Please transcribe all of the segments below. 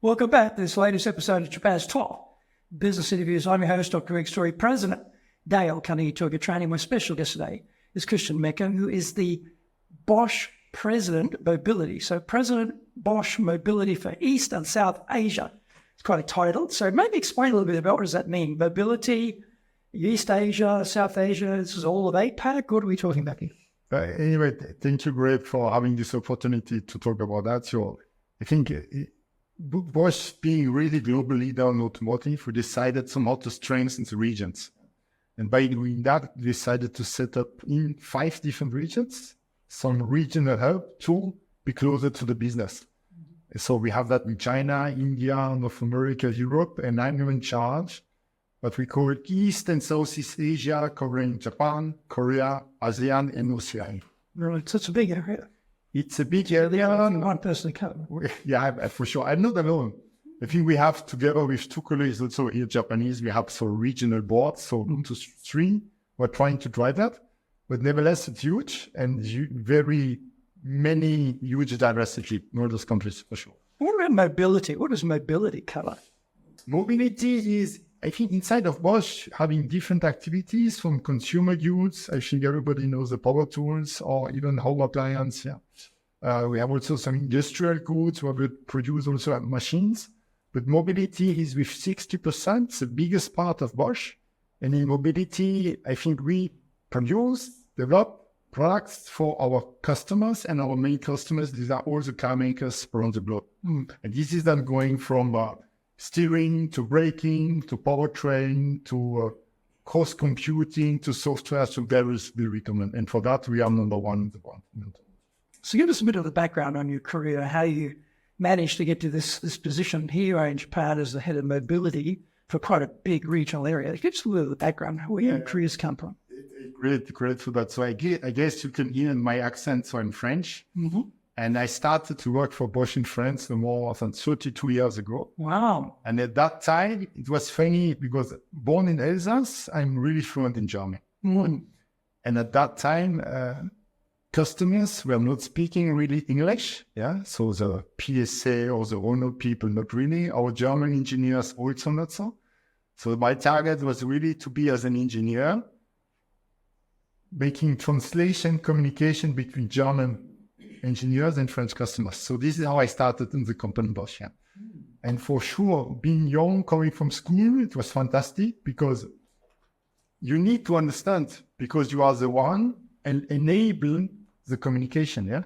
Welcome back to this latest episode of Japan's Top Business Interviews. I'm your host, Dr. Greg Story, President Dale Carnegie Toga Training. My special guest today is Christian Mecker, who is the Bosch President Mobility. So President Bosch Mobility for East and South Asia. It's quite a title. So maybe explain a little bit about what does that mean? Mobility, East Asia, South Asia, this is all of APAC. What are we talking about here? Anyway, thank you, Greg, for having this opportunity to talk about that. So I think Bosch, being really global leader in automotive, we decided somehow to strengthen the regions. And by doing that, we decided to set up in 5 different regions, some regional hub to be closer to the business. So we have that in China, India, North America, Europe, and I'm in charge what we call East and Southeast Asia, covering Japan, Korea, ASEAN, and Oceania. Right, so it's a big area. It's a big area. One person cover. Yeah, for sure. I'm not alone. I think we have, together with 2 colleagues also here Japanese, we have some regional boards, so 2 to 3, we're trying to drive that. But nevertheless, it's huge and very many huge diversity in all those countries, for sure. What about mobility? What does mobility cover? Mobility is, I think, inside of Bosch, having different activities from consumer goods. I think everybody knows the power tools or even home appliance. Yeah. We have also some industrial goods where we produce also machines. But mobility is with 60%, the biggest part of Bosch. And in mobility, I think we produce, develop products for our customers and our main customers. These are all the car makers around the globe. And this is then going from steering to braking to powertrain to cross computing to software to various we recommend. And for that, we are number one in the world. So give us a bit of the background on your career, how you managed to get to this position here in Japan as the head of mobility for quite a big regional area. Give us a little of the background, where your careers come from. Great for that. So I guess you can hear in my accent, so I'm French. And I started to work for Bosch in France more than 32 years ago. Wow. And at that time, it was funny because born in Alsace, I'm really fluent in German. And at that time, customers were not speaking really English. Yeah. So the PSA or the Renault people, not really. Our German engineers also not so. So my target was really to be as an engineer, making translation communication between German engineers and French customers. So this is how I started in the company Bosch. Yeah. And for sure, being young, coming from school, it was fantastic because you need to understand because you are the one and enable the communication. Yeah.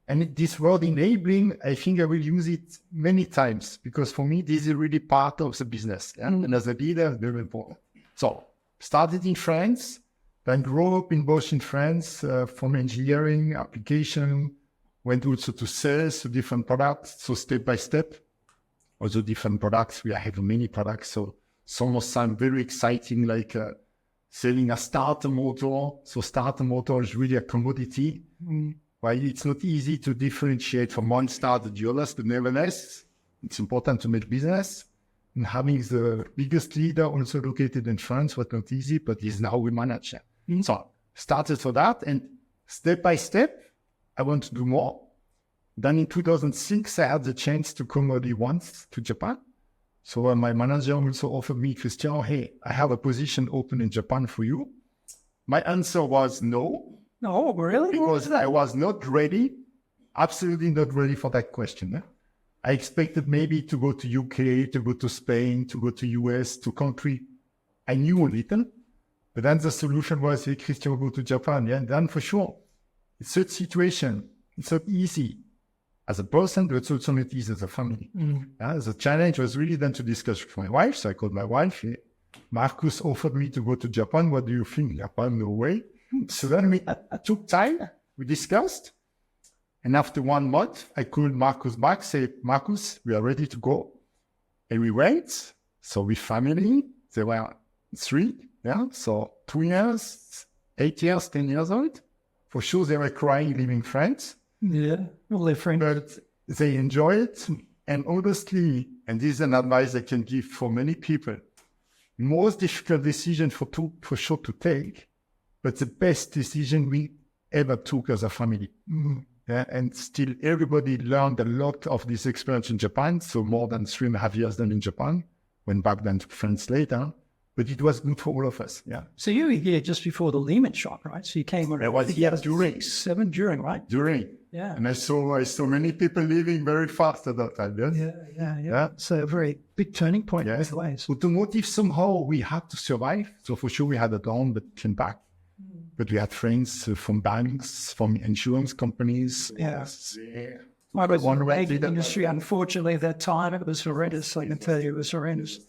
And this word enabling, I think I will use it many times because for me, this is really part of the business. Yeah? And as a leader, it's very important. So started in France, then grew up in Bosch in France from engineering, application, went also to sales, to different products. So step by step, also different products. We have many products. So some of them very exciting, like selling a starter motor. So starter motor is really a commodity. Well, it's not easy to differentiate from one starter to the others, but nevertheless, it's important to make business. And having the biggest leader also located in France was not easy, but this is how we manage it. So started for that, and step by step, I want to do more. Then in 2006, I had the chance to come only once to Japan. So my manager also offered me, Christian, hey, I have a position open in Japan for you. My answer was no. No, really? Because I was not ready, absolutely not ready for that question. Eh? I expected maybe to go to UK, to go to Spain, to go to US, to country I knew a little. But then the solution was, hey, Christian, go to Japan. Yeah, and then for sure, it's such situation. It's not easy as a person, but it's also not easy as a family. The challenge was really then to discuss with my wife. So I called my wife. Hey, Marcus offered me to go to Japan. What do you think? Japan, no way. So then we took time. We discussed. And after 1 month, I called Marcus back, say, Marcus, we are ready to go. And we went. So with family, there were 3. Yeah, so 2 years, 8 years, 10 years old. For sure, they were crying leaving France. Yeah, well, they're French. But they enjoy it. And honestly, and this is an advice I can give for many people, most difficult decision for sure to take, but the best decision we ever took as a family. Yeah, and still everybody learned a lot of this experience in Japan. So more than 3.5 years done in Japan, went back then to France later. But it was good for all of us. Yeah. So you were here just before the Lehman shock, right? So you came around. I was here during. During, right? During. Yeah. And I saw many people leaving very fast at that time. Yes? Yeah. So a very big turning point in both ways. Automotive, somehow we had to survive. So for sure we had a down, but came back. But we had friends from banks, from insurance companies. Yes. I was in the industry, unfortunately, at that time. It was horrendous. I can tell you, it was horrendous.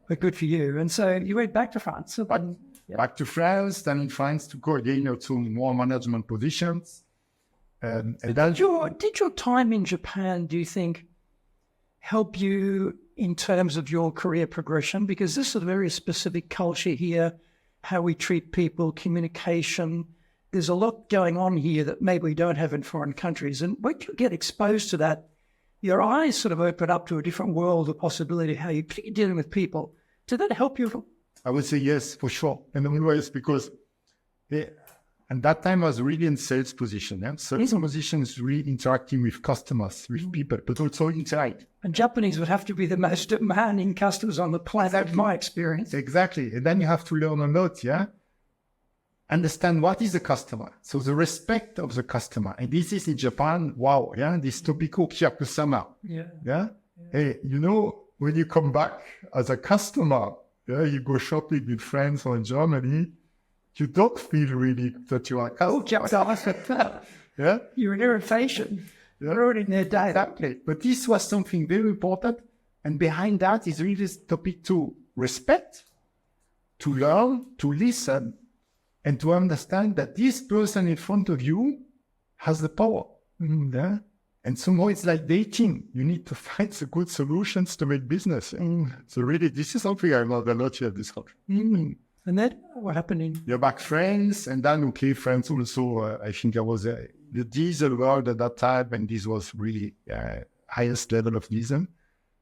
But good for you. And so you went back to France. So back to France, then in France to go again to more management positions. And then did your time in Japan, do you think, help you in terms of your career progression? Because this is a very specific culture here, how we treat people, communication. There's a lot going on here that maybe we don't have in foreign countries. And when you get exposed to that, your eyes sort of open up to a different world of possibility, how you're dealing with people. Did that help you? I would say yes, for sure. And always because and that time I was really in sales position. Yeah? Sales position is really interacting with customers, with people, but also inside. And Japanese would have to be the most demanding customers on the planet, in my experience. Exactly. And then you have to learn a lot, yeah? Understand what is the customer. So the respect of the customer. And this is in Japan, wow, yeah? This topico kyakusama. Yeah? Hey, you know, when you come back as a customer, yeah, you go shopping with friends or in Germany, you don't feel really that you are a customer. Yeah? You're an irritation. You're in their day. Exactly. But this was something very important. And behind that is really this topic to respect, to learn, to listen, and to understand that this person in front of you has the power. Yeah? And somehow it's like dating. You need to find the good solutions to make business. So really, this is something I learned a lot here at this country. And then what happened You're back friends, and then, friends also, I think I was the diesel world at that time, and this was really highest level of diesel.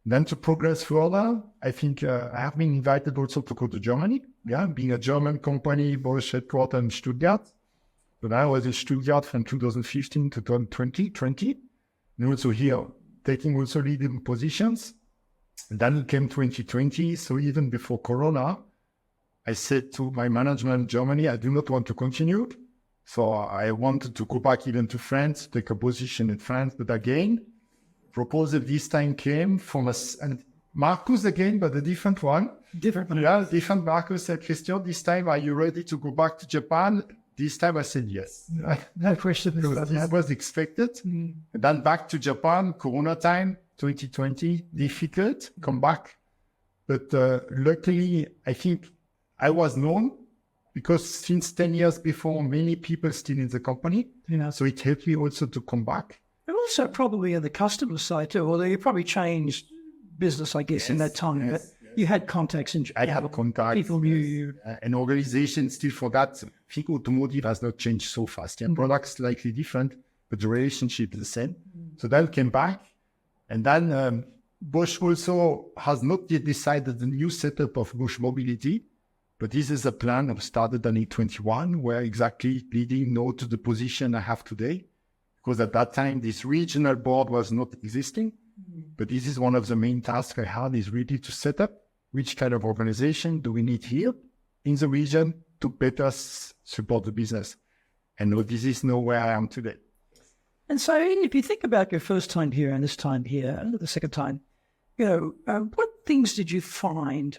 Then to progress further, I think I have been invited also to go to Germany. Yeah, being a German company, Bosch headquarters in Stuttgart. But I was in Stuttgart from 2015 to 2020. And also here, taking also leading positions. And then it came 2020, so even before Corona, I said to my management in Germany, I do not want to continue. So I wanted to go back even to France, take a position in France. But again, proposal this time came from us, and Marcus again, but a different one. Different Marcus said, Christian, this time, are you ready to go back to Japan? This time I said yes. No question. This was expected. And then back to Japan, Corona time, 2020, difficult, come back. But luckily, I think I was known because since 10 years before, many people still in the company. So it helped me also to come back. And also probably on the customer side too, although you probably changed business, I guess, in that time. But you had contacts in Japan. I had contacts. People knew you. An organization still for that. I think automotive has not changed so fast. Yeah, products slightly different, but the relationship is the same. So then came back. And then Bosch also has not yet decided the new setup of Bosch Mobility. But this is a plan that started in 2021, where exactly leading now to the position I have today. Because at that time, this regional board was not existing. But this is one of the main tasks I had, is really to set up which kind of organization do we need here in the region to better support the business. And now this is now where I am today. And so if you think about your first time here and this time here, and the second time, what things did you find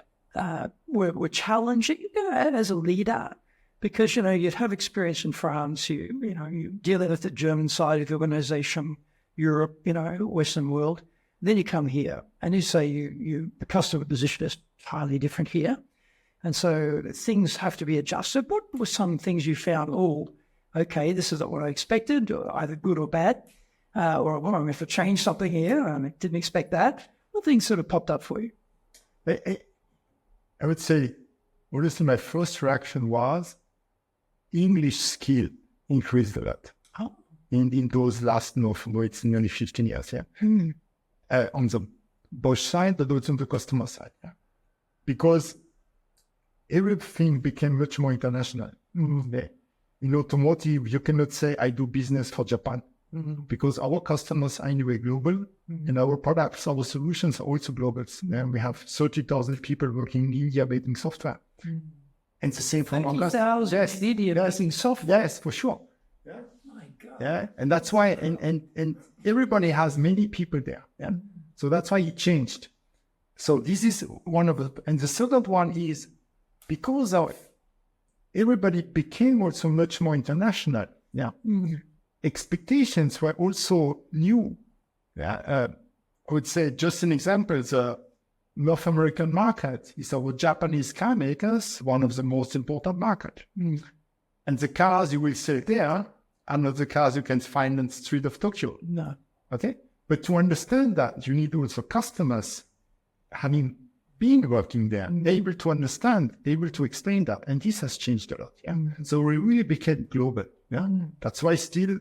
were challenging as a leader? Because, you'd have experience in France, you dealing with the German side of the organization, Europe, Western world. Then you come here and you say the customer position is entirely different here. And so things have to be adjusted. What were some things you found, okay, this is not what I expected, or either good or bad, or I'm going to have to change something here, and I didn't expect that? What things sort of popped up for you? I would say, honestly, my first reaction was English skill increased a lot. Oh. In those last, it's nearly 15 years, on the Bosch side, but also on the customer side. Yeah? Because everything became much more international. In automotive, you cannot say, I do business for Japan. because our customers are anyway global, and our products, our solutions are also global. And we have 30,000 people working in India making software. And it's the same for our customers. 30,000 in India making software. Yes, for sure. My God. Yeah, and that's why, and everybody has many people there. Yeah, so that's why it changed. So this is one of the, and the second one is because everybody became also much more international. Yeah, expectations were also new. Yeah, I would say just an example: the North American market is our Japanese car makers, one of the most important market, and the cars you will sell there are not the cars you can find on the street of Tokyo. No. Okay? But to understand that, you need also customers having been working there, able to understand, able to explain that. And this has changed a lot. Yeah. So we really became global. Yeah. That's why still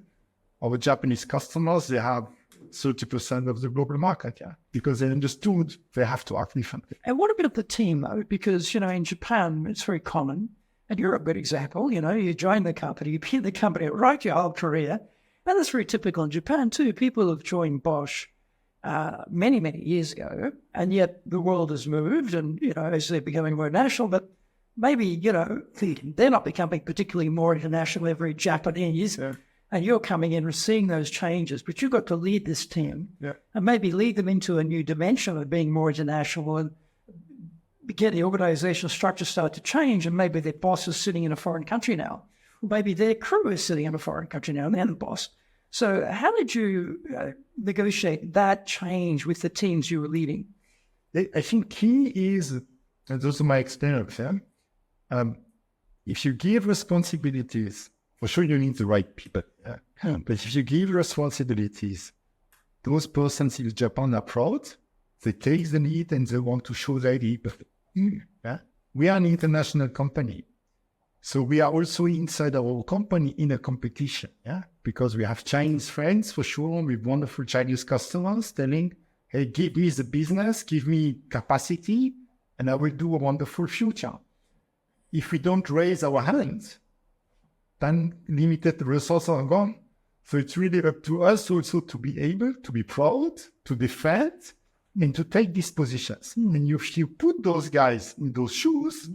our Japanese customers, they have 30% of the global market. Yeah. Because they understood they have to act differently. And what about the team, though? Because, in Japan, it's very common. And you're a good example, you join the company, you've been in the company right your whole career. And that's very typical in Japan too. People have joined Bosch many, many years ago, and yet the world has moved and, as they're becoming more national, but maybe, they're not becoming particularly more international, they're very Japanese. Yeah. And you're coming in and seeing those changes, but you've got to lead this team and maybe lead them into a new dimension of being more international and get the organizational structure start to change, and maybe their boss is sitting in a foreign country now. Or maybe their crew is sitting in a foreign country now and they're the boss. So how did you negotiate that change with the teams you were leading? I think key is, and those are my experience, if you give responsibilities, for sure you need the right people. But if you give responsibilities, those persons in Japan are proud, they take the lead and they want to show their lead. Yeah? We are an international company. So we are also inside our company in a competition, because we have Chinese friends for sure, with wonderful Chinese customers telling, hey, give me the business, give me capacity, and I will do a wonderful future. If we don't raise our hands, then limited resources are gone. So it's really up to us also to be able to be proud, to defend, and to take these positions. And if you put those guys in those shoes,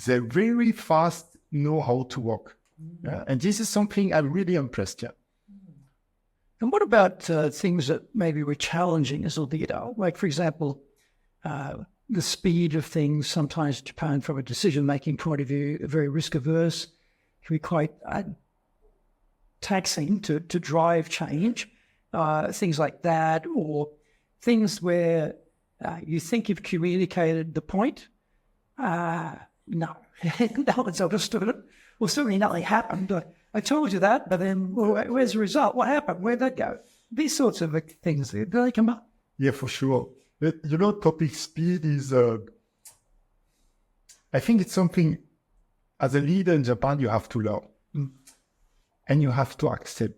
they very fast know how to work. And this is something I'm really impressed. And what about things that maybe were challenging as a leader? Like, for example, the speed of things. Sometimes Japan, from a decision-making point of view, very risk-averse, can be quite taxing to drive change. Things like that, or things where you think you've communicated the point. No, no one's understood it. Well, certainly nothing happened. I told you that, but then where's the result? What happened? Where'd that go? These sorts of things, do they come up? Yeah, for sure. But, topic speed is, I think it's something, as a leader in Japan, you have to learn. And you have to accept.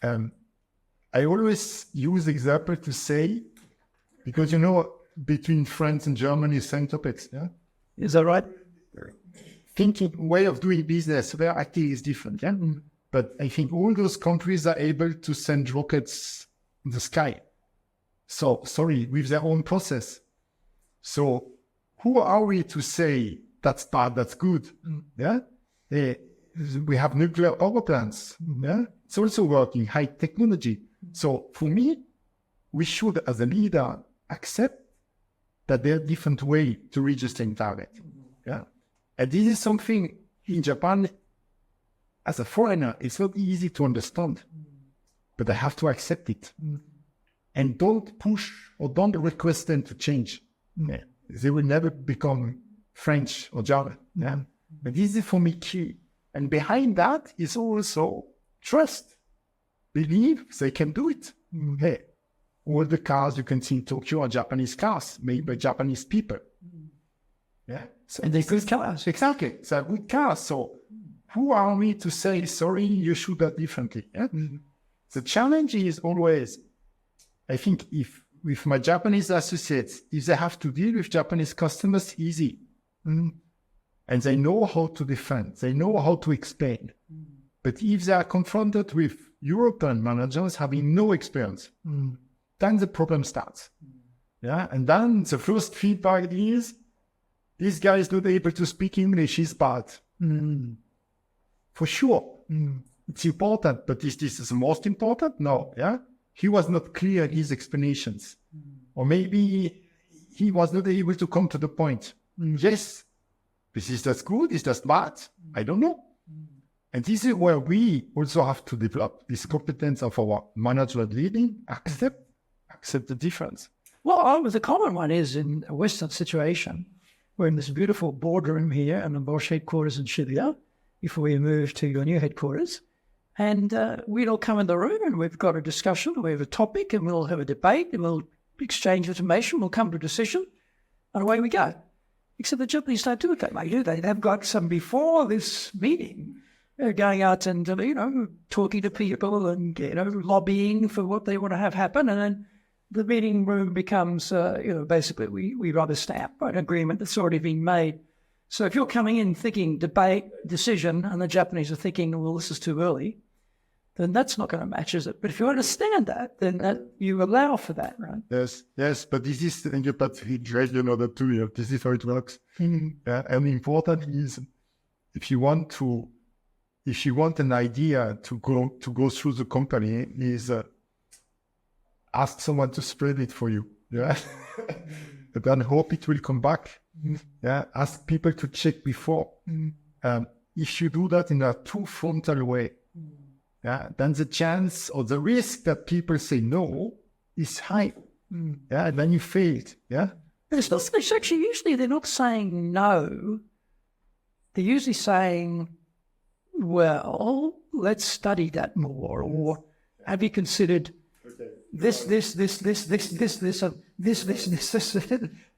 I always use example to say, because, between France and Germany, same topics. Yeah? Is that right? Thinking, way of doing business, where acting is different. Yeah? But I think all those countries are able to send rockets in the sky. So, with their own process. So who are we to say that's bad, that's good? Yeah? We have nuclear power plants. Yeah? It's also working, high technology. So for me, we should, as a leader, accept that there are different ways to reach the same target. Yeah? And this is something in Japan, as a foreigner, it's not easy to understand. But I have to accept it. And don't push or don't request them to change. Yeah. They will never become French or German. Yeah? But this is for me key. And behind that is also trust. Believe they can do it. Hey, all the cars you can see in Tokyo are Japanese cars made by Japanese people. Yeah. So and they're good cars. Exactly. They're good cars. So who are we to say, sorry, you should do differently? Yeah? The challenge is always, I think, if with my Japanese associates, if they have to deal with Japanese customers, easy. And they know how to defend. They know how to explain. But if they are confronted with European managers having no experience, then the problem starts. Yeah, and then the first feedback is, this guy is not able to speak English, he's bad. For sure, it's important, but is this the most important? No, yeah? He was not clear in his explanations. Or maybe he was not able to come to the point. Yes, this is that good, is that bad? I don't know. And this is where we also have to develop this competence of our management leading, accept the difference. Well, the common one is in a Western situation. We're in this beautiful boardroom here in the Bosch headquarters in Lyon before we move to your new headquarters. And we'd all come in the room and we've got a discussion, we have a topic and we'll have a debate and we'll exchange information, we'll come to a decision and away we go. Except the Japanese don't do it that way, do they? They've got some before this meeting. They're going out and, talking to people and, lobbying for what they want to have happen. And then the meeting room becomes, basically we rubber stamp an agreement that's already been made. So if you're coming in thinking debate, decision, and the Japanese are thinking, well, this is too early, then that's not going to match, is it? But if you understand that, then you allow for that, right? Yes, but this is, and you know that too, this is how it works. And important is, if you want an idea to go through the company, is ask someone to spread it for you. Yeah, but then hope it will come back. Yeah, ask people to check before. If you do that in a too frontal way, yeah, then the chance or the risk that people say no is high. Yeah, and then you failed. Yeah, it's actually usually they're not saying no. They're usually saying, well, let's study that more, or have you considered this,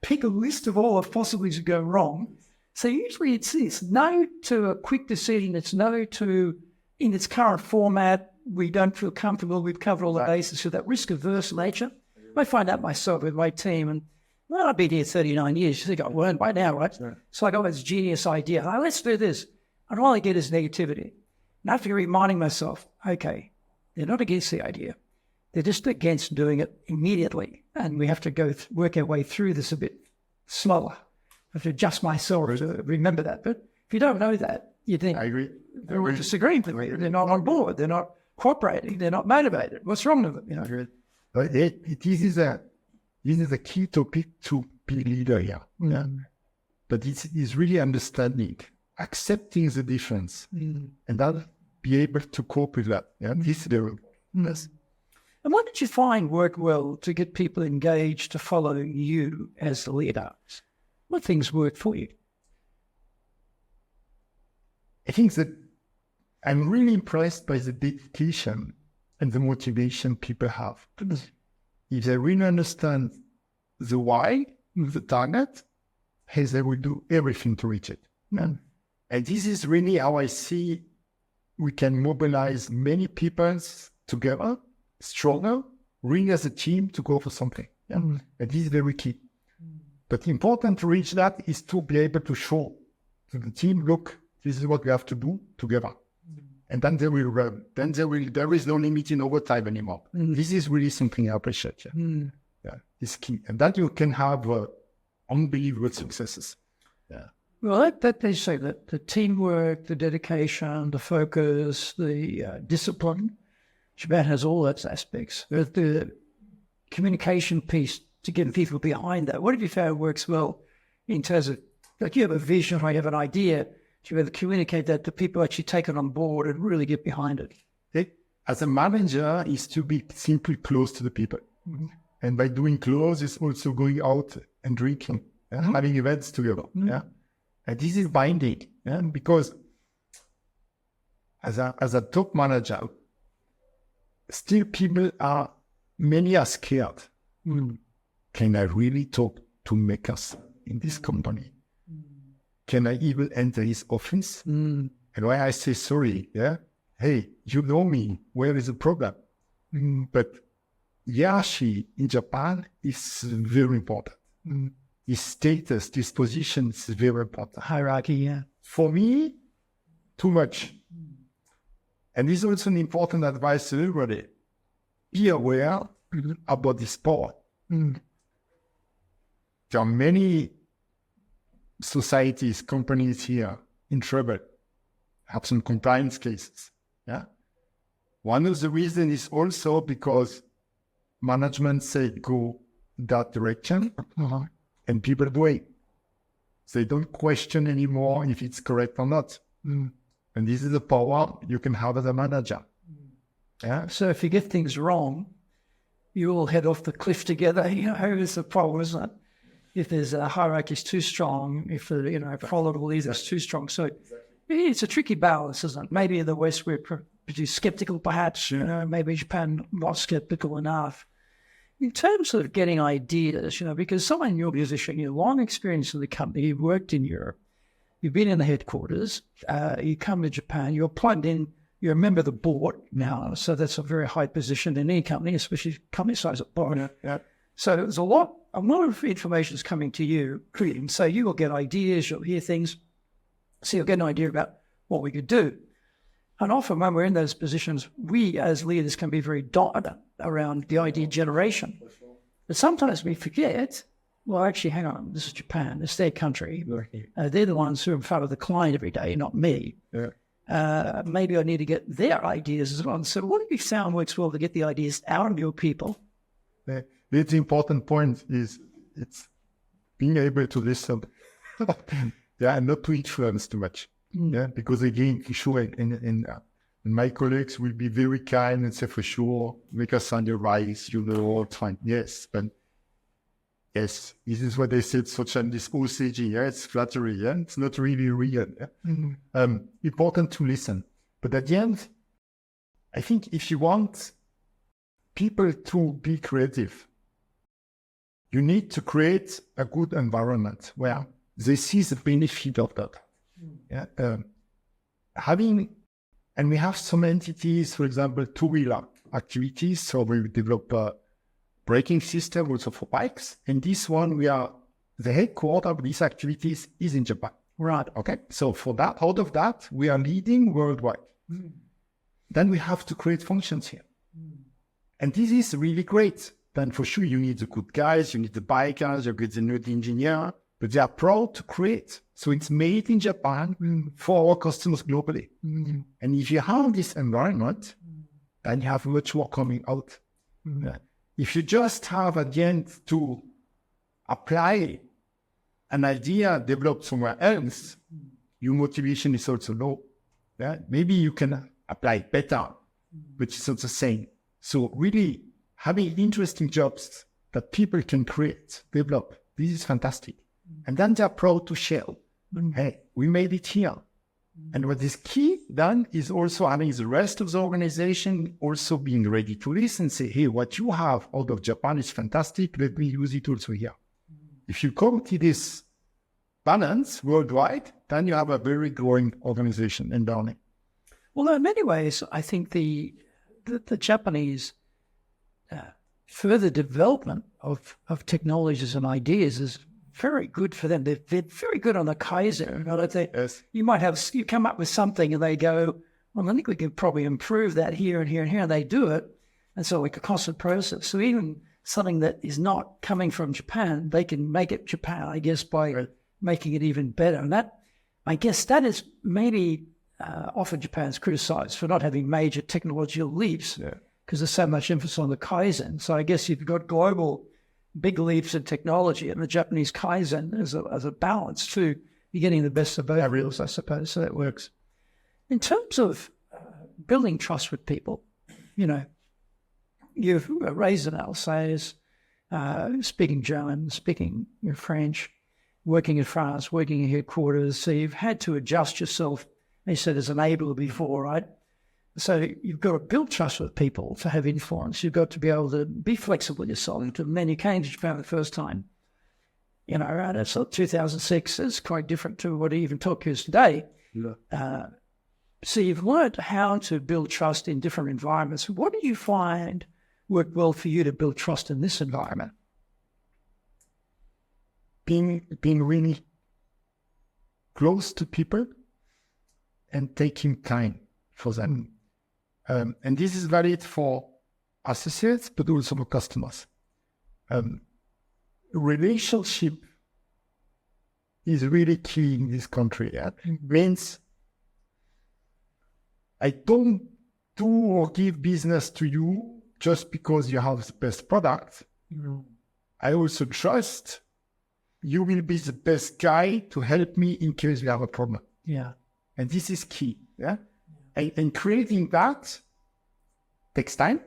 pick a list of all the possibilities that go wrong. So usually it's no to a quick decision, it's no to, in its current format, we don't feel comfortable, we've covered all the bases, so that risk-averse nature. I find that myself with my team, and well, I've been here 39 years, you think I've learned by now, right? Sure. So I got this genius idea, let's do this. And all I get is negativity. And I have to be reminding myself, okay, they're not against the idea. They're just against doing it immediately. And we have to work our way through this a bit slower. I have to adjust myself to remember that. But if you don't know that, you think, I agree. They're disagreeing with me. They're not on board. They're not cooperating. They're not motivated. What's wrong with them? This is a key topic to be leader here. Yeah. But it is really understanding, accepting the difference, and then be able to cope with that. Yeah, this is the yes. And what did you find worked well to get people engaged to follow you as the leader? What things worked for you? I think that I'm really impressed by the dedication and the motivation people have. If they really understand the why, the target, they will do everything to reach it. And this is really how I see we can mobilize many people together, stronger, really as a team to go for something. Yeah? And this is very key. But important to reach that is to be able to show to the team, look, this is what we have to do together. And then they will run. Then there is no limit in overtime anymore. This is really something I appreciate. Yeah, it's key. And that you can have unbelievable successes. Yeah. Well, that they say that the teamwork, the dedication, the focus, the discipline, Japan has all those aspects. The communication piece to get people behind that. What have you found works well in terms of, like, you have a vision or you have an idea, to be able to communicate that to people actually take it on board and really get behind it? As a manager, is to be simply close to the people. And by doing close, is also going out and drinking, having events together. Yeah, and this is binding. Yeah, because as a top manager, still many are scared. Can I really talk to Mecker in this company? Can I even enter his office? And why I say sorry, yeah? Hey, you know me, where is the problem? But hierarchy in Japan is very important. His status, his position is very important. Hierarchy, yeah. For me, too much. And this is also an important advice to everybody. Be aware about this power. There are many societies, companies here in trouble, have some compliance cases. Yeah. One of the reasons is also because management said go that direction, and people do it. They don't question anymore if it's correct or not. And this is the power you can have as a manager. Yeah. So if you get things wrong, you all head off the cliff together. It's the problem, isn't it? If there's a hierarchy is too strong, if the follow leader is too strong. So it's a tricky balance, isn't it? Maybe in the West we're skeptical, perhaps. Maybe Japan not skeptical enough. In terms of getting ideas, because someone in your position, long experience in the company, you've worked in Europe, you've been in the headquarters, you come to Japan, you're plugged in, you're a member of the board now, so that's a very high position in any company, especially company size at Bosch. So there's a lot of information is coming to you, so you will get ideas, you'll hear things, so you'll get an idea about what we could do. And often when we're in those positions, we as leaders can be very dotted around the idea generation. But sometimes we forget, well, actually, hang on, this is Japan, it's their country. They're the ones who are in front of the client every day, not me. Maybe I need to get their ideas as well. So what have you found works well to get the ideas out of your people? The important point is it's being able to listen. And not to influence too much. Because again, sure, and my colleagues will be very kind and say, for sure, make us on your rights, all fine. Yes, but yes, this is what they said, such as this OCG, it's flattery, it's not really real. Important to listen. But at the end, I think if you want people to be creative, you need to create a good environment where they see the benefit of that. And we have some entities, for example, two-wheeler activities. So we develop a braking system also for bikes. And this one, the headquarters of these activities is in Japan. Right. Okay. So for that, out of that, we are leading worldwide. Then we have to create functions here. And this is really great. Then for sure, you need the good guys, you need the bikers, you need the new engineer. But they are proud to create. So it's made in Japan for our customers globally. And if you have this environment, then you have much more coming out. If you just have at the end to apply an idea developed somewhere else, your motivation is also low. Maybe you can apply it better, but it's not the same. So really having interesting jobs that people can create, develop, this is fantastic. And then they're proud to share. Hey, we made it here. And what is key then is also having the rest of the organization also being ready to listen and say, hey, what you have out of Japan is fantastic. Let me use it also here. If you come to this balance worldwide, then you have a very growing organization and learning. Well, in many ways, I think the Japanese further development of technologies and ideas is very good for them. They're very good on the Kaizen. Yes. You come up with something and they go, well, I think we could probably improve that here and here and here. And they do it. And so like a constant process. So even something that is not coming from Japan, they can make it Japan, I guess, by making it even better. And that, I guess that is maybe often Japan's criticized for not having major technological leaps because there's so much emphasis on the Kaizen. So I guess you've got global big leaps in technology, and the Japanese Kaizen as a balance too. You're getting the best of both worlds, I suppose, so that works. In terms of building trust with people, you've raised in Alsace, speaking German, speaking French, working in France, working in headquarters, so you've had to adjust yourself, you said, as an enabler before, right? So you've got to build trust with people to have influence. You've got to be able to be flexible yourself. And then you came to Japan the first time. And it's 2006. It's quite different to what even Tokyo is today. So you've learned how to build trust in different environments. What do you find worked well for you to build trust in this environment? Being really close to people and taking time for them. And this is valid for associates, but also for customers. Relationship is really key in this country. Yeah? It means I don't do or give business to you just because you have the best product. I also trust you will be the best guy to help me in case we have a problem. Yeah. And this is key. Yeah. And creating that takes time,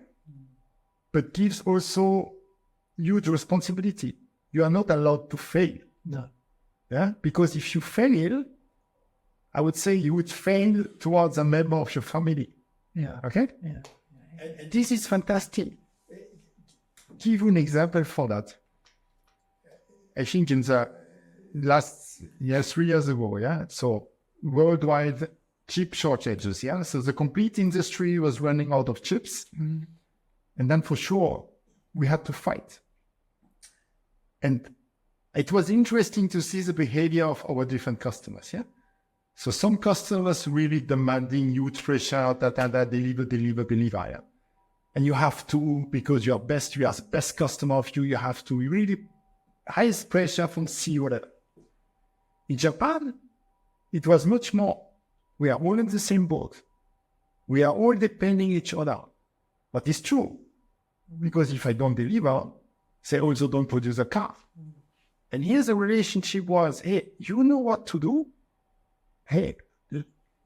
but gives also huge responsibility. You are not allowed to fail. No. Yeah. Because if you fail, I would say you would fail towards a member of your family. Yeah. Okay? Yeah. And this is fantastic. Give you an example for that. I think in the last 3 years ago, yeah, so worldwide chip shortages, yeah, so the complete industry was running out of chips, and then for sure we had to fight. And it was interesting to see the behavior of our different customers, yeah. So some customers really demanding huge pressure, deliver, yeah. And you have to, because you are the best customer of you have to really highest pressure from C whatever. In Japan, it was much more. We are all in the same boat. We are all depending each other. But it's true. Because if I don't deliver, they also don't produce a car. And here the relationship was, hey, you know what to do? Hey,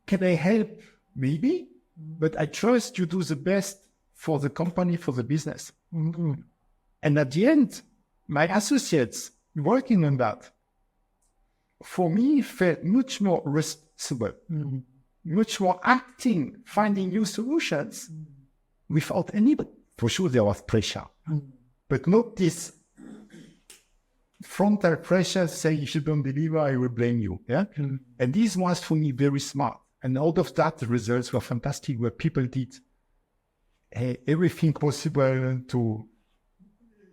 can I help? Maybe. But I trust you do the best for the company, for the business. And at the end, my associates working on that, for me, felt much more responsible, much more acting, finding new solutions without anybody. For sure, there was pressure, but not this frontal pressure saying, if you don't deliver, I will blame you. Yeah. And this was for me very smart. And out of that, the results were fantastic, where people did everything possible to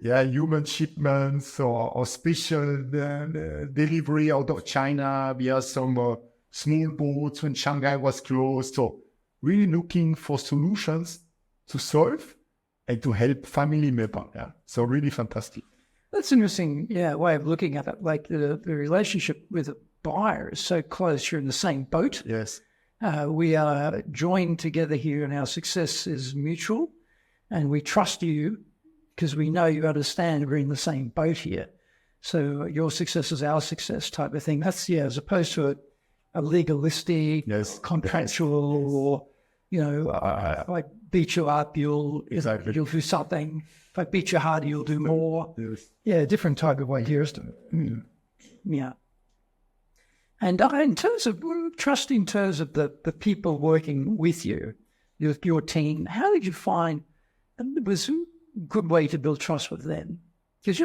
human shipments or special delivery out of China via some small boats when Shanghai was closed. So really looking for solutions to solve and to help family members. Yeah. So really fantastic. That's an interesting way of looking at it. Like the relationship with a buyer is so close. You're in the same boat. Yes. We are joined together here and our success is mutual. And we trust you because we know you understand we're in the same boat here. So your success is our success type of thing. That's, as opposed to a legalistic, contractual, or, if I beat you up, you'll do something. If I beat you harder, you'll do more. Yes. Yeah, different type of way here, isn't it? Yeah. And in terms of trust, in terms of the people working with you, your team, how did you find it was a good way to build trust with them? Because,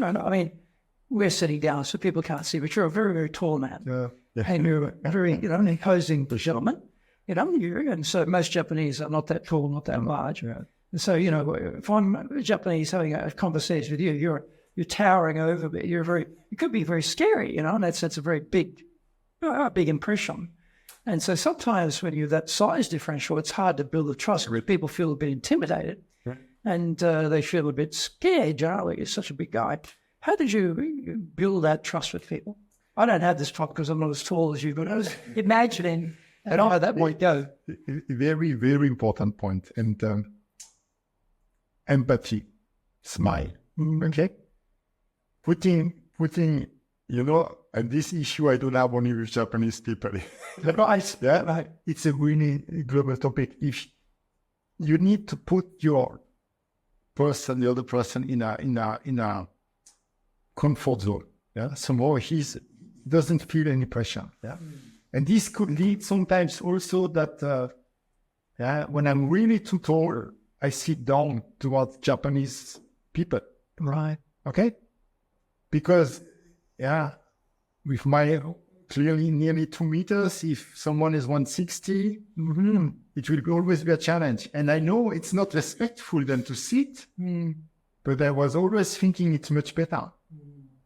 we're sitting down so people can't see, but you're a very, very tall man. Yeah. And you're a very, imposing gentleman. And so most Japanese are not that tall, not that large. Yeah. And so, if I'm Japanese having a conversation with you, you're towering over, but you could be very scary, and that's a very big impression. And so sometimes when you're that size differential, it's hard to build a trust where people feel a bit intimidated and they feel a bit scared. Generally, you're such a big guy. How did you build that trust with people? I don't have this trust because I'm not as tall as you, but I was imagining how that might go. Very, very important point. And empathy, smile. Okay? Putting, and this issue I don't have only with Japanese people. Right. Yeah. Right. It's a really global topic. If you need to put your person, the other person in a comfort zone. Yeah. Somehow he doesn't feel any pressure. Yeah. And this could lead sometimes also that when I'm really too tall, I sit down towards Japanese people. Right. Okay? Because with my clearly nearly 2 meters, if someone is 160, it will always be a challenge. And I know it's not respectful then to sit, but I was always thinking it's much better.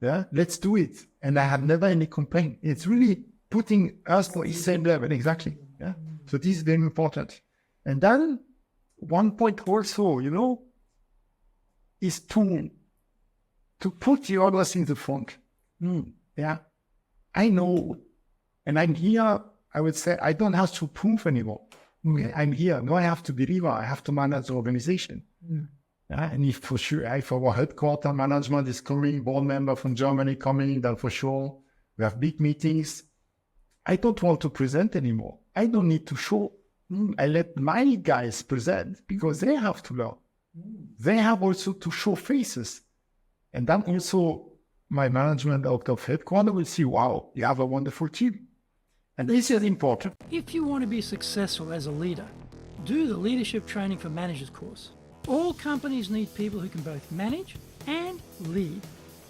Yeah, let's do it. And I have never any complaint. It's really putting us on the same level. Exactly. Yeah. So this is very important. And then one point also, is to put the others in the front. Yeah, I know, and I'm here. I would say I don't have to prove anymore. Okay, I'm here. No, I have to deliver. I have to manage the organization. And if our headquarter management is coming, board member from Germany coming, then for sure we have big meetings. I don't want to present anymore. I don't need to show. I let my guys present because they have to learn. They have also to show faces. And then also my management out of headquarters will see, wow, you have a wonderful team. And this is important. If you want to be successful as a leader, do the Leadership Training for Managers course. All companies need people who can both manage and lead.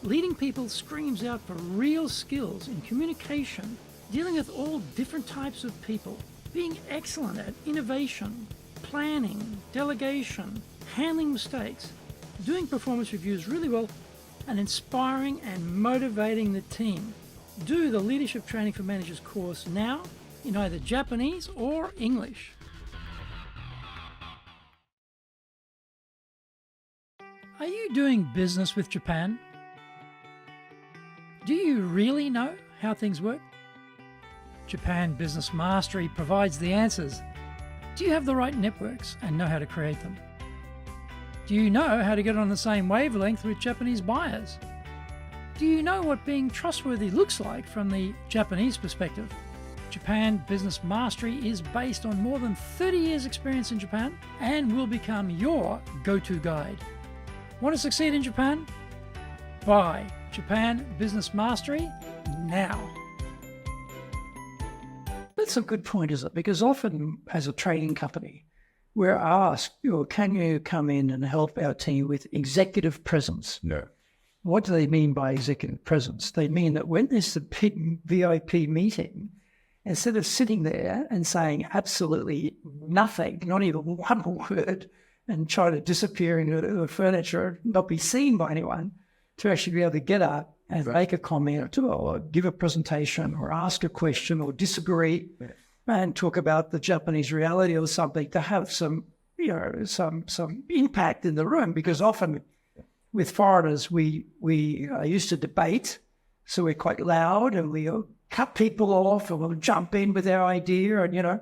Leading people screams out for real skills in communication, dealing with all different types of people, being excellent at innovation, planning, delegation, handling mistakes, doing performance reviews really well, and inspiring and motivating the team. Do the Leadership Training for Managers course now in either Japanese or English. Are you doing business with Japan? Do you really know how things work? Japan Business Mastery provides the answers. Do you have the right networks and know how to create them? Do you know how to get on the same wavelength with Japanese buyers? Do you know what being trustworthy looks like from the Japanese perspective? Japan Business Mastery is based on more than 30 years' experience in Japan and will become your go-to guide. Want to succeed in Japan? Buy Japan Business Mastery now. That's a good point, isn't it? Because often as a training company, we're asked, can you come in and help our team with executive presence? No. What do they mean by executive presence? They mean that when there's a big VIP meeting, instead of sitting there and saying absolutely nothing, not even one word, and try to disappear into the furniture, not be seen by anyone, to actually be able to get up and make a comment or give a presentation or ask a question or disagree and talk about the Japanese reality or something, to have some impact in the room. Because often with foreigners, we are used to debate, so we're quite loud and we cut people off and we'll jump in with our idea and,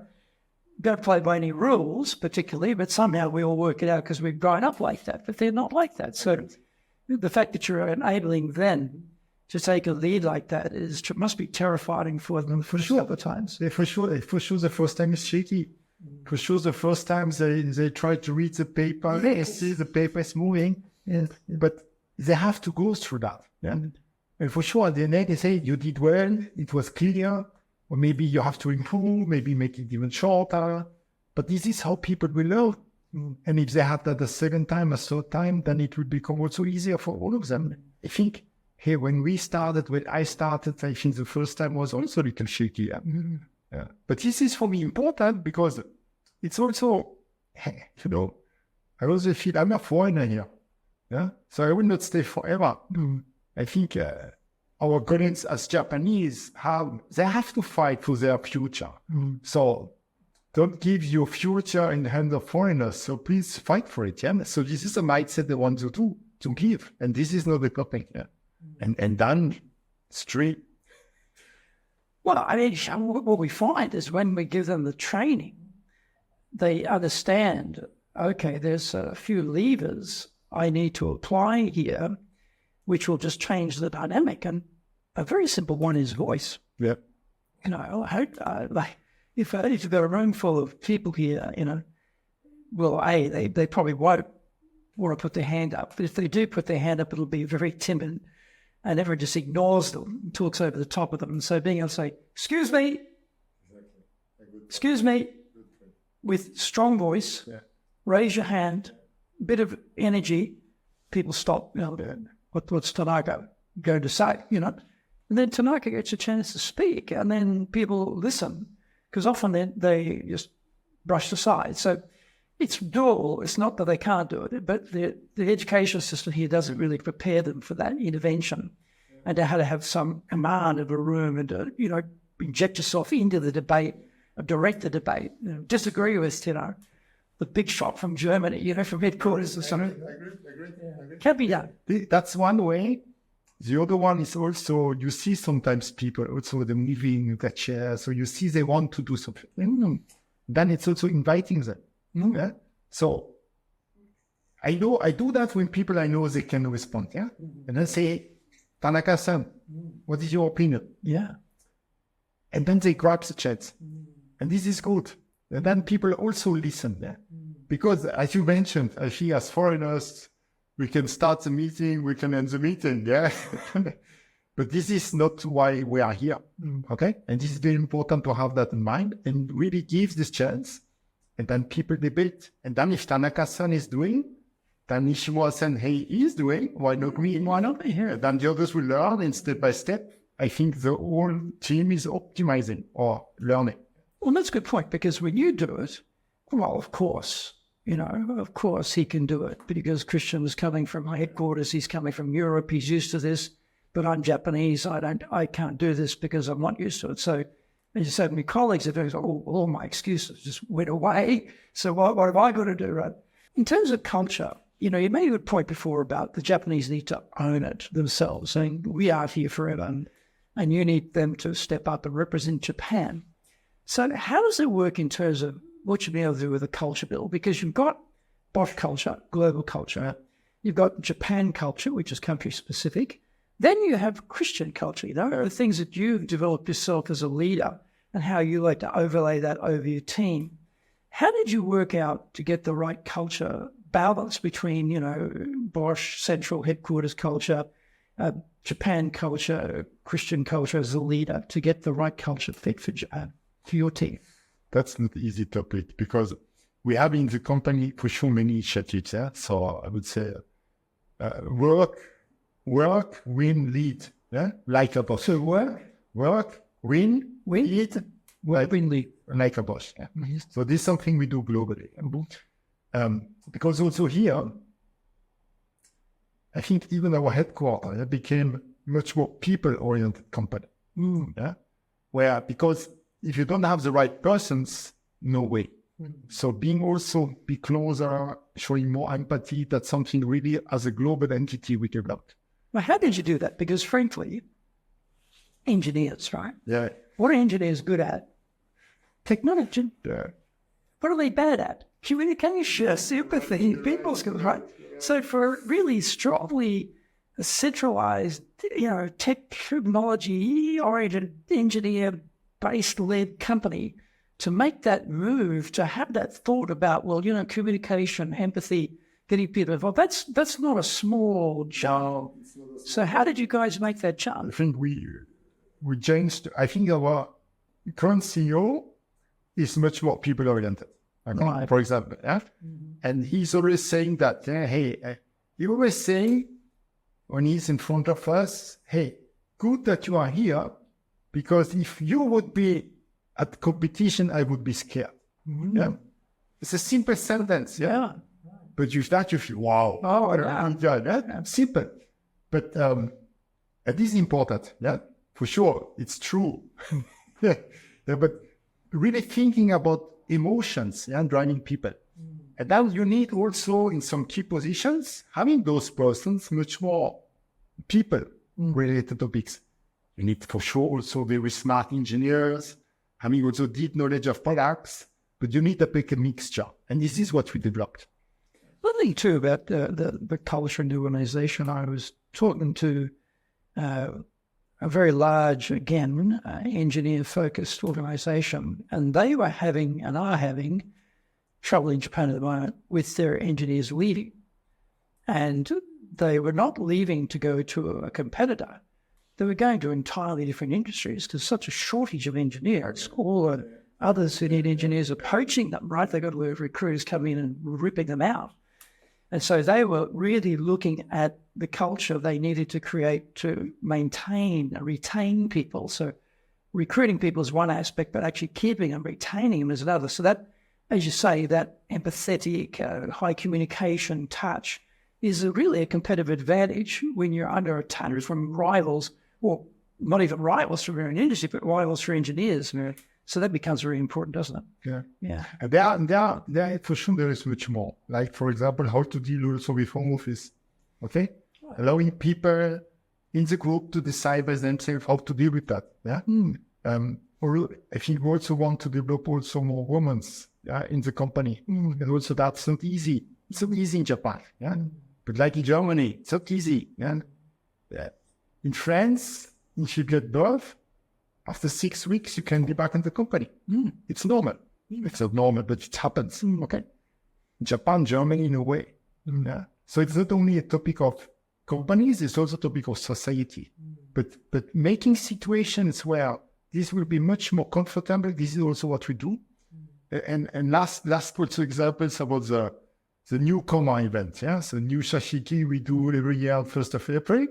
don't play by any rules particularly, but somehow we all work it out because we've grown up like that, but they're not like that. So the fact that you're enabling them to take a lead like that must be terrifying for them for sure at the times. For sure, the first time is shaky. For sure, the first time they try to read the paper, they see the paper is moving, but they have to go through that. Yeah? And for sure, at the end, they say, you did well, it was clear, or maybe you have to improve, maybe make it even shorter. But this is how people will learn. And if they have that a second time, a third time, then it will become also easier for all of them. I think, when I started, I think the first time was also a little shaky. Yeah. But this is for me important because it's also, I also feel I'm a foreigner here. Yeah. So I will not stay forever. I think our colleagues as Japanese they have to fight for their future. So don't give your future in the hands of foreigners. So please fight for it. Yeah. So this is a mindset they want to give. And this is not the topic. Yeah. And then straight. Well, I mean, what we find is when we give them the training, they understand, okay, there's a few levers I need to apply here, which will just change the dynamic. And a very simple one is voice. Yeah. If you've got a room full of people here, they probably won't want to put their hand up. But if they do put their hand up, it'll be very timid and everyone just ignores them, talks over the top of them. And so being able to say, excuse me, with strong voice, raise your hand, bit of energy, people stop, what's Tanaka going to say, And then Tanaka gets a chance to speak and then people listen because often they just brush aside. So it's doable. It's not that they can't do it, but the education system here doesn't really prepare them for that intervention and to how to have some command of a room and to, inject yourself into the debate, direct the debate, disagree with, the the big shot from Germany, you know, from headquarters or something. Can be done. That's one way. The other one is also, you see sometimes people also the moving the chair, so you see they want to do something. Then it's also inviting them. Yeah? So I do that when people I know they can respond. Yeah, and then say, Tanaka-san, what is your opinion? Yeah. And then they grab the chance, and this is good. And then people also listen. Yeah, because as you mentioned, I think as foreigners, we can start the meeting, we can end the meeting, yeah. But this is not why we are here, okay? And this is very important to have that in mind and really give this chance. And then people debate. And then if Tanaka-san is doing, then Nishimura-san, is doing, why not me? Why not me here? And then the others will learn, and step by step, I think the whole team is optimizing or learning. Well, that's a good point, because when you do it, well, of course, you know, of course he can do it, because Christian is coming from my headquarters, he's coming from Europe, he's used to this, but I'm Japanese, I can't do this because I'm not used to it. So, as you said, my colleagues have said, all my excuses just went away, so what have I got to do, right? In terms of culture, you know, you made a good point before about the Japanese need to own it themselves, saying we are here forever, and you need them to step up and represent Japan. So how does it work in terms of what you'll be able to do with a culture build? Because you've got Bosch culture, global culture. You've got Japan culture, which is country specific. Then you have Christian culture. You know, there are things that you've developed yourself as a leader and how you like to overlay that over your team. How did you work out to get the right culture balance between, you know, Bosch central headquarters culture, Japan culture, Christian culture as a leader, to get the right culture fit for your team? That's not an easy topic, because we have in the company for sure many initiatives. Yeah? So I would say work, win, lead. Yeah, like a Bosch. So work, win, lead, win, lead, like a Bosch. Yeah? So this is something we do globally. Because also here, I think even our headquarters became much more people-oriented company. Yeah, where because if you don't have the right persons, no way. So be closer, showing more empathy, that's something really as a global entity we developed. Well, how did you do that? Because frankly, engineers, right? Yeah. What are engineers good at? Technology. Yeah. What are they bad at? Communication, sympathy, people skills, right? So for really strongly centralized, you know, technology-oriented engineer-based led company, to make that move, to have that thought about, well, you know, communication, empathy, getting people involved, that's not a small job. So how did you guys make that jump? I think we changed. I think our current CEO is much more people-oriented. Okay? Right. For example, yeah? And he's always saying that, he always saying when he's in front of us, hey, good that you are here, because if you would be at competition, I would be scared. Yeah, it's a simple sentence. Yeah. But you start, you feel, wow. Oh, yeah. Simple. But it is important. Yeah, for sure. It's true. Yeah, but really thinking about emotions and driving people. And now you need also in some key positions, having those persons much more people related topics. You need for sure also very smart engineers, having also deep knowledge of products, but you need to pick a mixture. And this is what we developed. One thing too about the culture in the organization, I was talking to a very large, again, engineer-focused organization, and they were having and are having trouble in Japan at the moment with their engineers leaving. And they were not leaving to go to a competitor. They were going to entirely different industries because such a shortage of engineers. All the others who need engineers are poaching them, right? They've got recruiters coming in and ripping them out. And so they were really looking at the culture they needed to create to maintain and retain people. So recruiting people is one aspect, but actually keeping and retaining them is another. So that, as you say, that empathetic, high communication touch is really a competitive advantage when you're under attack from rivals or not even rivals for an industry, but rivals for engineers. So that becomes very important, doesn't it? Yeah. Yeah. And there for sure there is much more. Like, for example, how to deal also with home office. Okay? Allowing people in the group to decide by themselves how to deal with that. Yeah. Or I think we also want to develop also more women in the company. And also that's not easy. It's not easy in Japan. Yeah. But like in Germany, it's not easy. Yeah. In France, if you get birth, after 6 weeks, you can be back in the company. It's normal. It's not normal, but it happens. Okay. In Japan, Germany, in a way. Yeah. So it's not only a topic of companies, it's also a topic of society. But making situations where this will be much more comfortable, this is also what we do. And last also examples about the newcomer event. Yeah. So new Shashiki we do every year on 1st of April.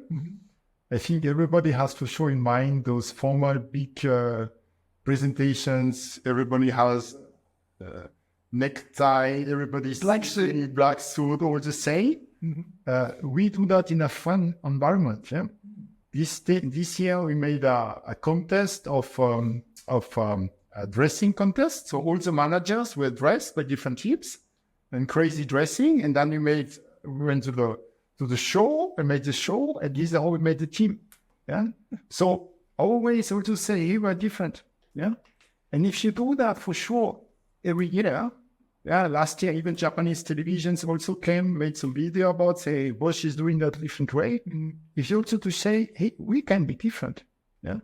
I think everybody has to show in mind those formal big presentations. Everybody has necktie, everybody's black suit, all the same. We do that in a fun environment. Yeah? This year we made a contest of a dressing contest. So all the managers were dressed by different teams and crazy dressing. And then we went to the show and made the show, and this is how we made the team. Yeah. So always also say, hey, we're different. Yeah. And if you do that for sure every year, yeah, last year even Japanese televisions also made some video about say Bosch is doing that different way. If you also to say, hey, we can be different. Yeah.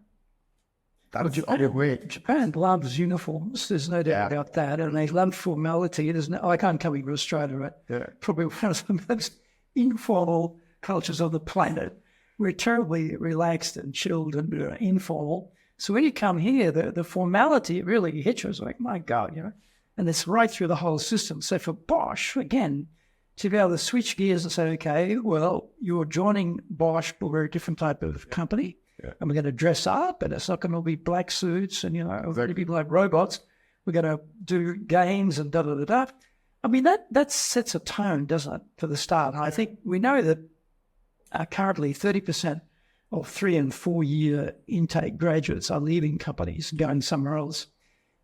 That's the other way. Japan loves uniforms. There's no doubt about that, and they love formality. I can't come into Australia, right? Yeah. Probably one of the most informal cultures on the planet. We're terribly relaxed and chilled and informal. So when you come here, the formality really hits you. It's like, my God, and it's right through the whole system. So for Bosch, again, to be able to switch gears and say, okay, well, you're joining Bosch, but we're a different type of company, and we're going to dress up, and it's not going to be black suits and, we're going to be like robots. We're going to do games and da-da-da-da. I mean, that sets a tone, doesn't it, for the start? And I think we know that currently 30% of 3 and 4 year intake graduates are leaving companies and going somewhere else.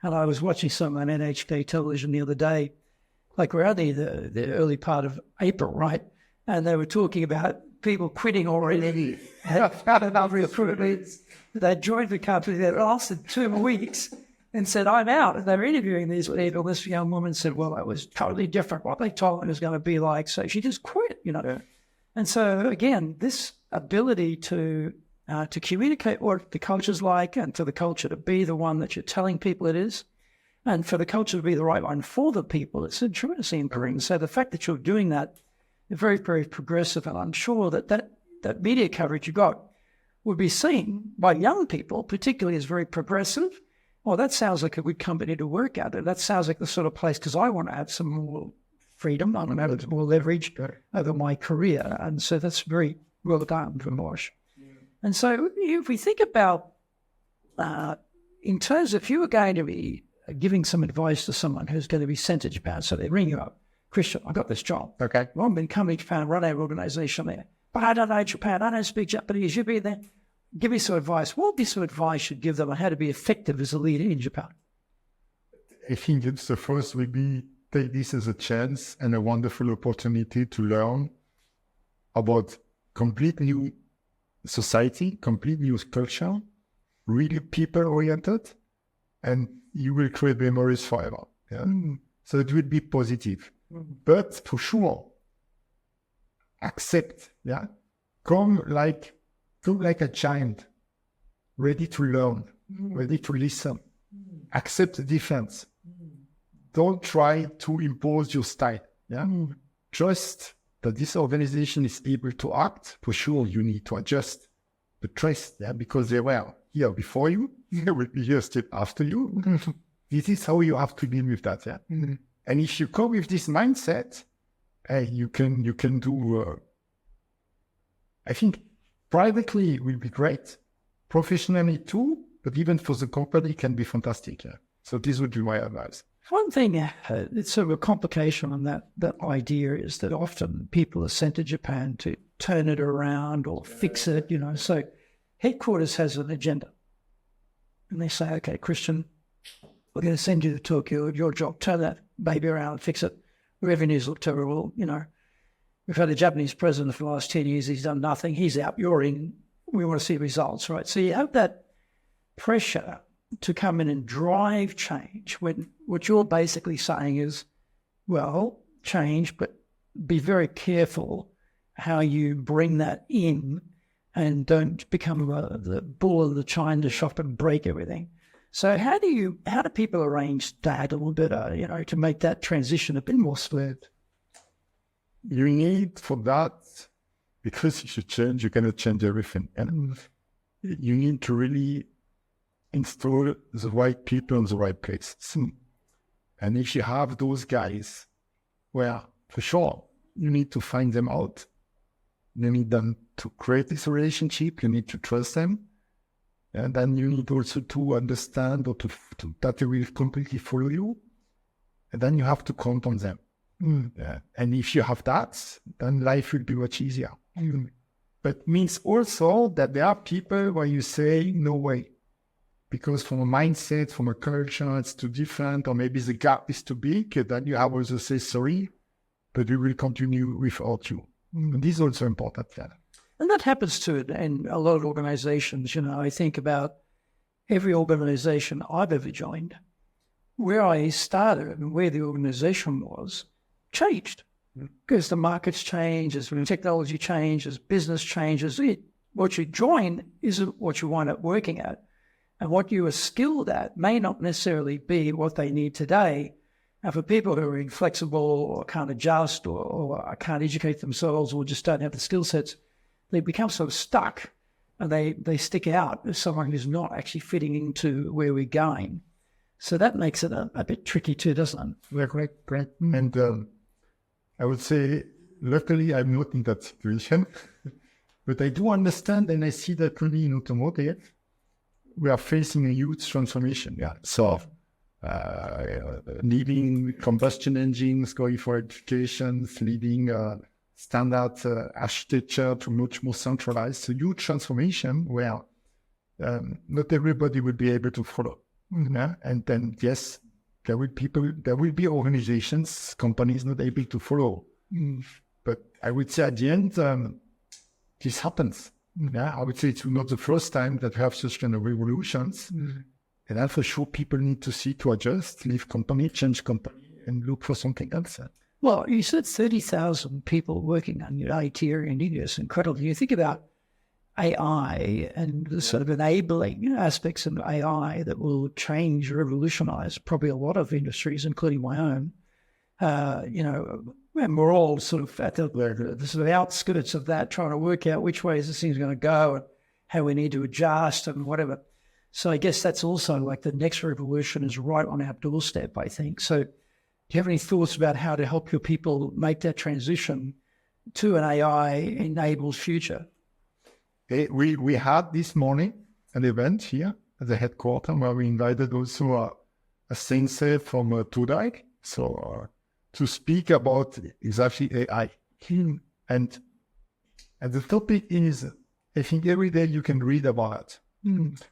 And I was watching some on NHK television the other day, like we're only the early part of April, right? And they were talking about people quitting already. They joined the company, they lasted 2 weeks, and said, I'm out. And they were interviewing these people. This young woman said, well, it was totally different what they told me it was going to be like. So she just quit, Yeah. And so, again, this ability to communicate what the culture's like, and for the culture to be the one that you're telling people it is, and for the culture to be the right one for the people, it's tremendously important. So the fact that you're doing that is very, very progressive. And I'm sure that media coverage you got would be seen by young people, particularly as very progressive. Oh, that sounds like a good company to work at. That sounds like the sort of place, because I want to have some more freedom. I want to have more leverage over my career. And so that's very well done for Bosch. And so if we think about, in terms of if you were going to be giving some advice to someone who's going to be sent to Japan, so they ring you up, Christian, I got this job. Okay. Well, I've been coming to Japan, run our organization there, but I don't know Japan, I don't speak Japanese, you've been there. Give me some advice. What would be some advice you'd give them on how to be effective as a leader in Japan? I think it's the first would be take this as a chance and a wonderful opportunity to learn about complete new society, complete new culture, really people-oriented, and you will create memories forever. Yeah? So it will be positive. But for sure, accept, come like a child, ready to learn, ready to listen, accept the difference. Don't try to impose your style. Trust that this organization is able to act. For sure, you need to adjust, but trust, because they were here before you, they will be here still after you. This is how you have to deal with that. And if you come with this mindset, you can do. I think privately it will be great, professionally too, but even for the company it can be fantastic. So this would be my advice. One thing, it's sort of a complication on that idea is that often people are sent to Japan to turn it around or fix it, So headquarters has an agenda. And they say, okay, Christian, we're going to send you to Tokyo. Your job, turn that baby around, fix it. Revenues look terrible. You know, we've had a Japanese president for the last 10 years. He's done nothing. He's out. You're in. We want to see results, right? So you have that pressure to come in and drive change when what you're basically saying is, well, change, but be very careful how you bring that in and don't become the bull in the china shop and break everything. So how do people arrange that a little better, you know, to make that transition a bit more smooth? You need for that, because if you change, you cannot change everything. And you need to really install the right people in the right place. And if you have those guys, well, for sure, you need to find them out. You need them to create this relationship. You need to trust them. And then you need also to understand or to that they will completely follow you. And then you have to count on them. And if you have that, then life will be much easier. But means also that there are people where you say, no way. Because from a mindset, from a culture, it's too different, or maybe the gap is too big, then you have also say, sorry, but we will continue without you. This is also important. Yeah. And that happens to it in a lot of organizations. You know, I think about every organization I've ever joined, where I started and where the organization was, changed. Because the markets change, as technology changes, business changes. What you join isn't what you wind up working at. And what you are skilled at may not necessarily be what they need today. And for people who are inflexible or can't adjust or can't educate themselves or just don't have the skill sets, they become sort of stuck and they stick out as someone who's not actually fitting into where we're going. So that makes it a bit tricky too, doesn't it? Yeah, correct. And I would say, luckily, I'm not in that situation. But I do understand, and I see that really in automotive, we are facing a huge transformation. Yeah. So leaving combustion engines, going for electrifications, leaving standard architecture to much more centralized. A huge transformation where not everybody will be able to follow. Yeah? And then, yes, there will be organizations, companies not able to follow. But I would say at the end, this happens. Yeah, I would say it's not the first time that we have such kind of revolutions. And then for sure, people need to adjust, leave company, change company, and look for something else. Well, you said 30,000 people working on your IT area in India. It's incredible. You think about AI and the sort of enabling aspects of AI that will change, revolutionize probably a lot of industries, including my own. And we're all sort of at the sort of outskirts of that, trying to work out which way this thing's going to go and how we need to adjust and whatever. So I guess that's also like the next revolution is right on our doorstep, I think. So do you have any thoughts about how to help your people make that transition to an AI-enabled future? We had this morning an event here at the headquarters where we invited also a sensei from Tudai, to speak about exactly AI. And the topic is, I think every day you can read about it.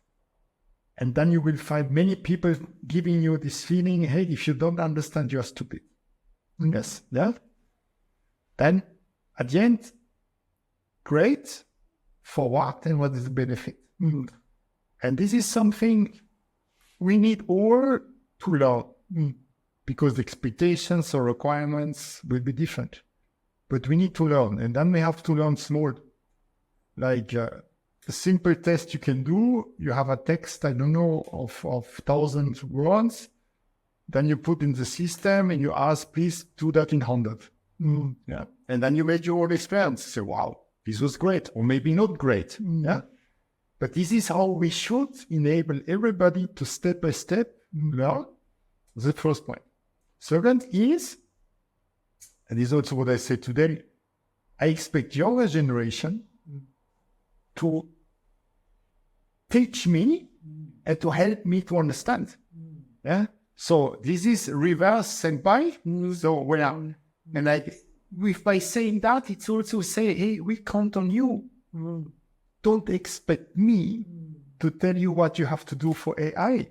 And then you will find many people giving you this feeling, hey, if you don't understand, you're stupid. Yes, yeah. Then at the end, great, for what and what is the benefit? And this is something we need all to learn. Because the expectations or requirements will be different. But we need to learn, and then we have to learn small. Like a simple test you can do, you have a text, I don't know, of 1,000 words, then you put in the system and you ask, please do that in 100. Yeah. And then you make your own experience. Say, wow, this was great, or maybe not great. Yeah. But this is how we should enable everybody to step by step learn. The first point. Second is, and this is also what I said today, I expect younger generation to teach me and to help me to understand. Yeah. So this is reverse senpai. So by saying that, it's also say, hey, we count on you. don't expect me to tell you what you have to do for AI.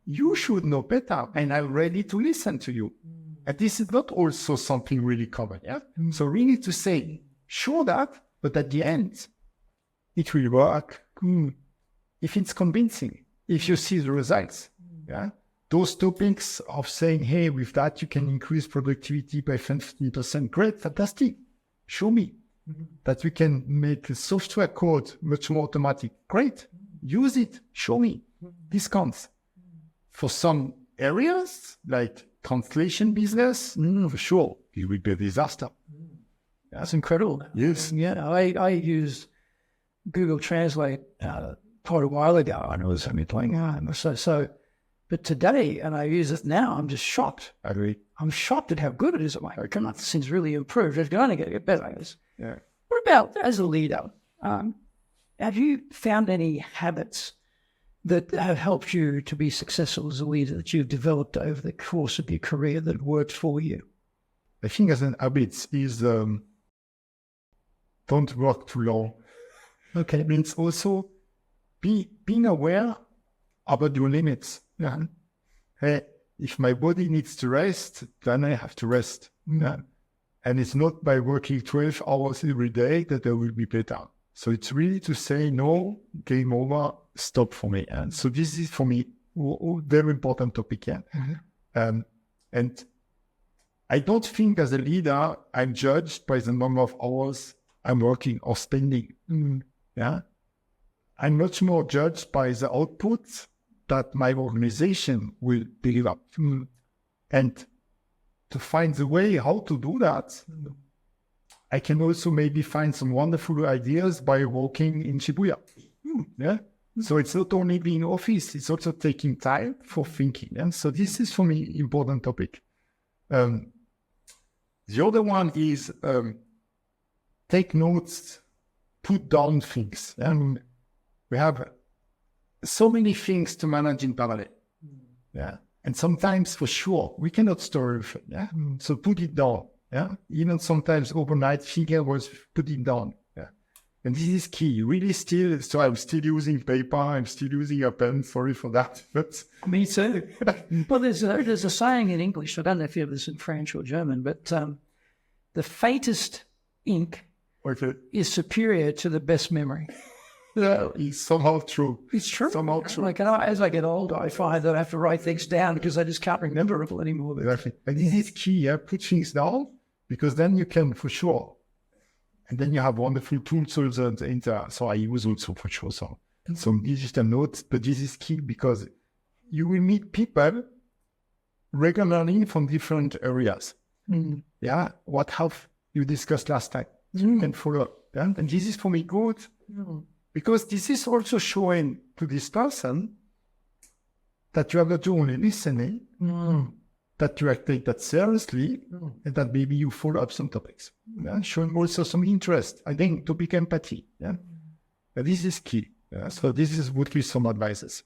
You should know better, and I'm ready to listen to you. And this is not also something really common. Yeah. So we need to say, sure that, but at the end, it will work if it's convincing, if you see the results. Yeah. Those topics of saying, hey, with that you can increase productivity by 15%, great, fantastic. Show me that we can make the software code much more automatic. Great. Use it. Show me. This counts. For some areas, like translation business, for sure, it will be a disaster. That's incredible. Yes. Yeah, I used Google Translate quite a while ago, and it was only playing. But today, and I use it now, I'm just shocked. I agree. I'm shocked at how good it is. I'm like, okay, that seems really improved. It's going to get better, I guess. Yeah. What about as a leader? Have you found any habits that have helped you to be successful as a leader that you've developed over the course of your career that worked for you? I think as an habit is don't work too long. Okay. It means also being aware about your limits. Yeah. Hey, if my body needs to rest, then I have to rest. Yeah. And it's not by working 12 hours every day that I will be better. So it's really to say, no, game over, stop for me. And so this is for me a very important topic. Yeah. And I don't think as a leader, I'm judged by the number of hours I'm working or spending. Yeah. I'm much more judged by the output that my organization will deliver. And to find the way how to do that, I can also maybe find some wonderful ideas by walking in Shibuya. Yeah. So it's not only being office, it's also taking time for thinking. And so this is for me important topic. The other one is take notes, put down things. And we have so many things to manage in parallel. Yeah. And sometimes for sure, we cannot store everything. Yeah. So put it down. Yeah. Even sometimes overnight figure was put it down. Yeah. And this is key. Really still, so I'm still using paper. I'm still using a pen. Sorry for that. But me too. Well, there's a saying in English. I don't know if you have this in French or German, but the faintest ink is superior to the best memory. Yeah, it's somehow true. It's true. Somehow true. Like as I get older, I find that I have to write things down because I just can't remember it anymore. Exactly. And this is key. Yeah? Put things down because then you can for sure. And then you have wonderful tools also. So I use also for sure some digital notes. But this is key because you will meet people regularly from different areas. Yeah. What have you discussed last time? You can follow up. Yeah? And this is for me good. Because this is also showing to this person that you are not only listening, that you take that seriously, and that maybe you follow up some topics. Yeah? Showing also some interest, I think, to pick empathy. Yeah? And this is key. Yeah? So this is would be some advices.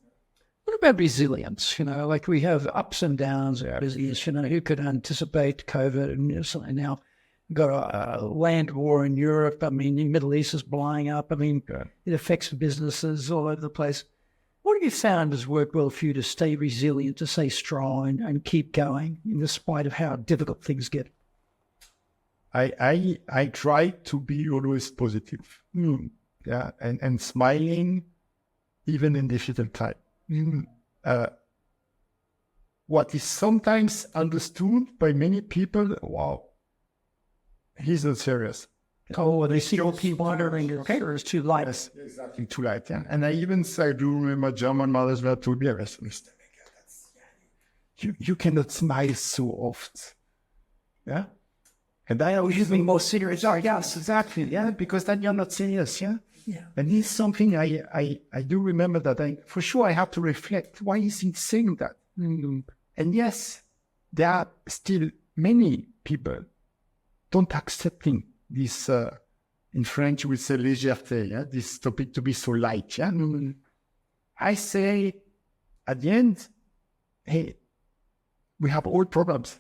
What about resilience? Like we have ups and downs. Resilience, who could anticipate COVID and something now? Got a land war in Europe. I mean, the Middle East is blowing up. I mean, it affects businesses all over the place. What have you found has worked well for you to stay resilient, to stay strong and keep going in spite of how difficult things get? I try to be always positive. Yeah, and smiling even in difficult time. What is sometimes understood by many people, wow, he's not serious. Oh, they see people wondering, okay, or it's too light. Yes, exactly, too light. Yeah. And I do remember German mothers were told me, you cannot smile so often. Yeah. And I always be more serious. Oh, yes, exactly. Yeah, because then you're not serious. Yeah. Yeah. And it's something I do remember that for sure I have to reflect. Why is he saying that? And yes, there are still many people don't accepting this, in French we say légèreté, yeah? This topic to be so light. Yeah? I say, at the end, hey, we have all problems.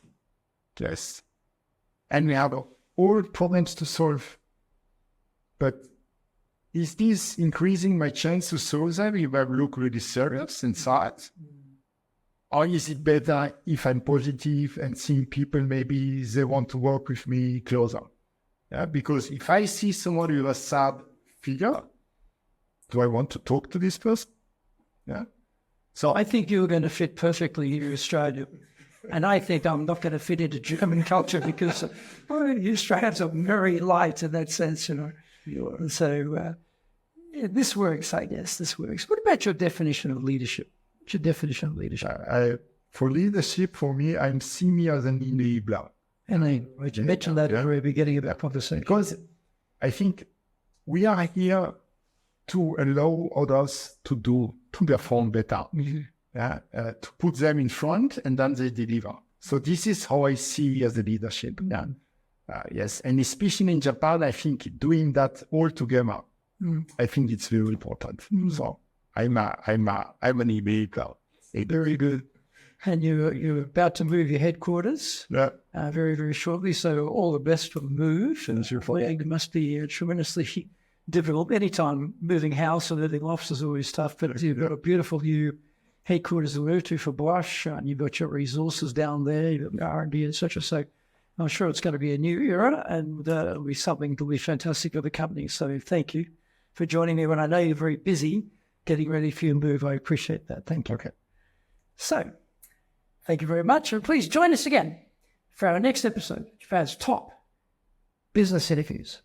Yes. And we have all problems to solve. But is this increasing my chance to solve them if I look really serious inside? Or is it better if I'm positive and seeing people maybe they want to work with me closer? Yeah, because if I see someone with a sad figure, do I want to talk to this person? Yeah. So I think you're going to fit perfectly in Australia. And I think I'm not going to fit into German culture because the Australians are very light in that sense, you know. So this works, I guess. This works. What about your definition of leadership? What's your definition of leadership? For leadership, for me, I'm seeing me as an enabler. And I mentioned that at the very beginning of our conversation. Because I think we are here to allow others to perform better. Mm-hmm. To put them in front and then they deliver. So this is how I see as a leadership. Yeah. Yes, and especially in Japan, I think doing that all together, I think it's very important. So I'm an enabler. Very good. And you're about to move your headquarters very, very shortly. So all the best for the move. And it must be tremendously difficult. Anytime moving house or moving office is always tough, but you've got a beautiful new headquarters to move to for Bosch, and you've got your resources down there, you've got R&D, etc. So I'm sure it's going to be a new era, and it'll be something that'll be fantastic for the company. So thank you for joining me when I know you're very busy getting ready for your move. I appreciate that. Thank you. Okay. So thank you very much, and please join us again for our next episode of Japan's top business interviews.